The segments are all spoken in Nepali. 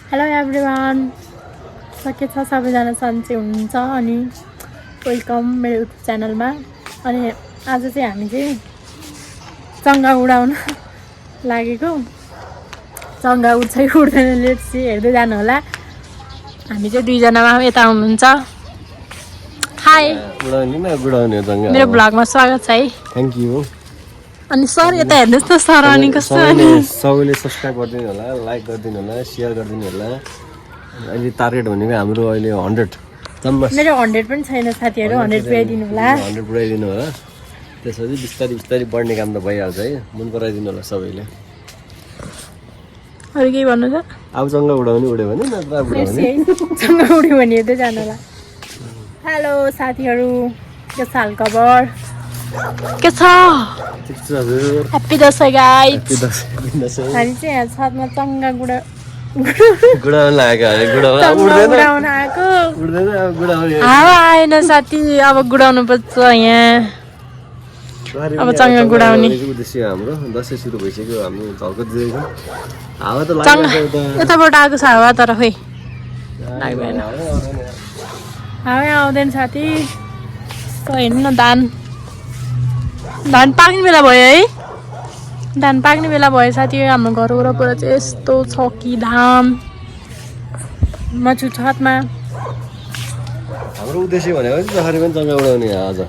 हेलो एभ्रिवान, के छ सबैजना सन्चै हुनुहुन्छ अनि वेलकम मेरो युट्युब च्यानलमा। अनि आज चाहिँ हामी चाहिँ चङ्गा उडाउन लागेको। चङ्गा उड्छ कि उड्दैन लेट्स सी, हेर्दै जानु होला। हामी चाहिँ दुईजना यता हुनुहुन्छ। हाई, मेरो भ्लगमा स्वागत छ है। Thank you. अनि सर यता हेर्नुहोस् न, सर अनि कस्तो सबैले सब्सक्राइब गरिदिनु होला, लाइक गरिदिनु होला, सेयर गरिदिनु होला। अहिले टार्गेट भनेको हाम्रो अहिले 100 जम्मा। मेरो 100 पनि छैन साथीहरू, 100 पुऱ्याइदिनु होला। 100 पुऱ्याइदिनु होला। त्यसपछि बिस्तारै बिस्तारै बढ्ने काम त भइहाल्छ है। मन पराइदिनु होला सबैले। अरू केही भन्नु छ? अब चङ्गा उडाउने उड्यो भने नत्र उडाउने। चङ्गा उड्यो भने हेर्दै जानु होला। हेलो साथीहरू, के छ हालखबर? के छ? ठिक छ हजुर। Happy Dashain guys. Happy Dashain. हामी चाहिँ यहाँ छतमा चङ्गा गुडाउन लागेको उडाउन आएको। उड्दैन अब गुडाउने। हावा आएन साथी, अब गुडाउनु पर्छ यहाँ। अब चङ्गा गुडाउने उद्देश्य हाम्रो दसैँ सुरु भइसक्यो। हामी झल्को दिएको हावा त चङ्गा यताबाट आएको छ हावा, तर खोइ लाग्दैन, हावा आउँदैन साथी। हेर्नु न, धान पाक्ने बेला भयो है। धान पाक्ने बेला भयो साथी। हाम्रो घर वरपर चाहिँ यस्तो छ कि धाम। म छु छतमा। हाम्रो उद्देश्य भनेको चाहिँ जसरी पनि चङ्गा उडाउने आज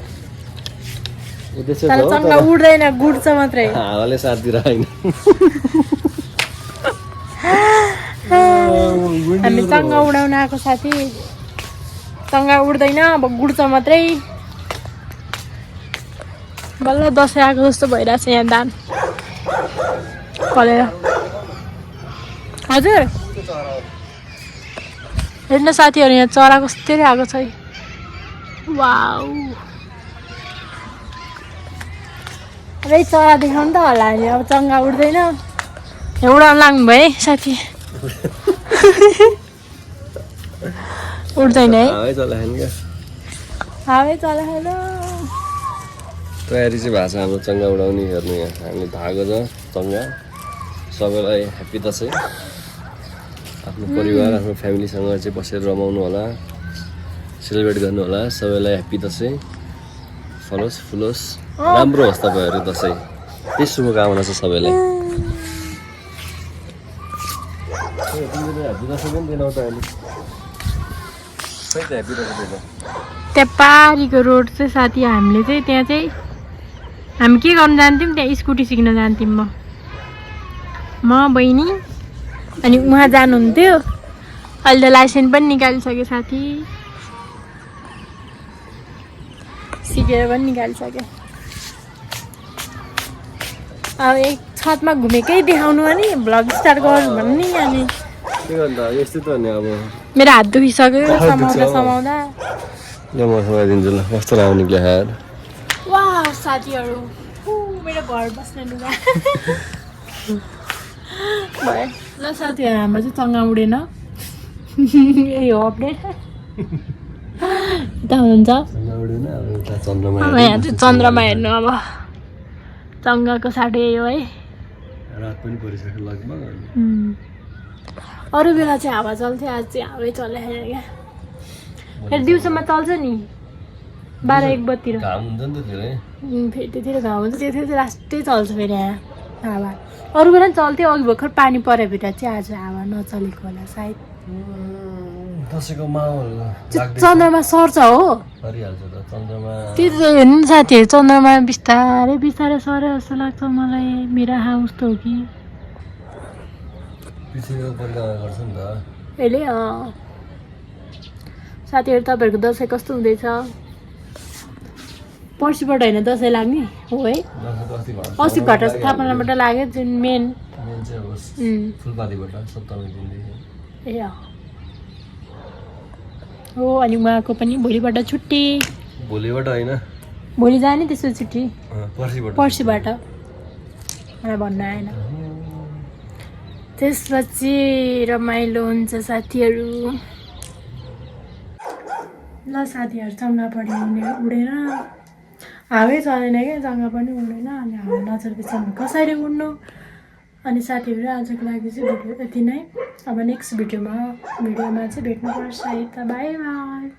उद्देश्य तर चङ्गा उड्दैन, गुड्छ मात्रै। हावाले साथ दिएर होइन। हामी चङ्गा उडाउन आएको साथी। चङ्गा उड्दैन, अब गुड्छ मात्रै। बल्ल दसैँ आएको जस्तो भइरहेछ यहाँ धान फलेर। हजुर हेर्नु साथीहरू, यहाँ चरा कस्तै आएको छ है। वाउ, अब चरा देखाउनु त होला नि। अब चङ्गा उड्दैन, उडाउन लाग्नु भयो है साथी। उड्दैन है, हावै चलाएन। तयारी चाहिँ भएको छ हाम्रो चङ्गा उडाउने। हेर्नु यहाँ हामीले धागो छ चङ्गा। सबैलाई ह्याप्पी दसैँ। आफ्नो परिवार आफ्नो फ्यामिलीसँग चाहिँ बसेर रमाउनु होला, सेलिब्रेट गर्नु होला। सबैलाई ह्याप्पी दसैँ। फलोस् फुलोस्, राम्रो होस् तपाईँहरू दसैँ। त्यही शुभकामना छ सबैलाई। त्यहाँ पारीको रोड चाहिँ साथी, हामीले चाहिँ त्यहाँ चाहिँ हामी के गर्नु जान्थ्यौँ, त्यहाँ स्कुटी सिक्न जान्थ्यौँ। म बहिनी अनि उहाँ जानुहुन्थ्यो। अहिले त लाइसेन्स पनि निकालिसक्यो साथी, सिकेर पनि निकालिसक्यो। अब एक छतमा घुमेकै देखाउनु अनि भ्लग स्टार्ट गर्नु भन्नु नि। अनि यस्तै त हो नि। अब मेरो हात दुखिसक्यो समाउँदा समाउँदा। म समाइदिन्छु ल। कस्तो लाग्ने क्या यार। वाह साथीहरू, मेरो घर बस्ने लुगा भयो ल साथीहरू। हाम्रो चाहिँ चङ्गा उडेन, यही हो अपडेट। यता हुनुहुन्छ अब यहाँ चाहिँ चन्द्रमा हेर्नु। अब चङ्गाको साटो यही हो है। रात पनि परिसक्यो लगभग। अरू बेला चाहिँ हावा चल्थ्यो, आज चाहिँ हावै चलाइरहेको क्या। फेरि दिउँसोमा चल्छ नि 12-1 बजीतिर। घाम हुन्छ नि त धेरै। फेरि त्यतिर घाम हुन्छ, त्यतिर चाहिँ लास्टै चल्छ फेरि यहाँ हावा। अरू बेला पनि चल्थ्यो, अघि भर्खर पानी पऱ्यो भित्र चाहिँ आज हावा नचलेको होला सायद। दसैँको माहौल चन्द्रमा सर्छ हो, परिहाल्छ त चन्द्रमा। त्यो हेर्नु नि साथीहरू, चन्द्रमा बिस्तारै बिस्तारै सरे जस्तो लाग्छ मलाई। मेरो हाउस त हो कि पृथ्वीको परिक्रमा गर्छ नि त अहिले। साथीहरू तपाईँहरूको दसैँ कस्तो हुँदैछ? पर्सिबाट होइन दसैँ लाग्ने हो है। अस्ति घटा स्थापनाबाट लाग्यो जुन मेन फुलपातीबाट 7 दिनदेखि। ए हो, अनि उहाँको पनि भोलिबाट छुट्टी। भोलिबाट होइन, भोलि जाने त्यसो छुट्टी पर्सिबाट मलाई भन्न आएन। त्यसपछि रमाइलो हुन्छ साथीहरू। ल साथीहरू, चङ्गा पनि उडेर हावै चलेन क्या, चङ्गा पनि उड्दैन। अनि हावा नचलेपछि कसरी उड्नु? अनि साथीहरू आजको लागि चाहिँ भिडियो यति नै। अब नेक्स्ट भिडियोमा चाहिँ भेट्नुपर्छ है त। By by.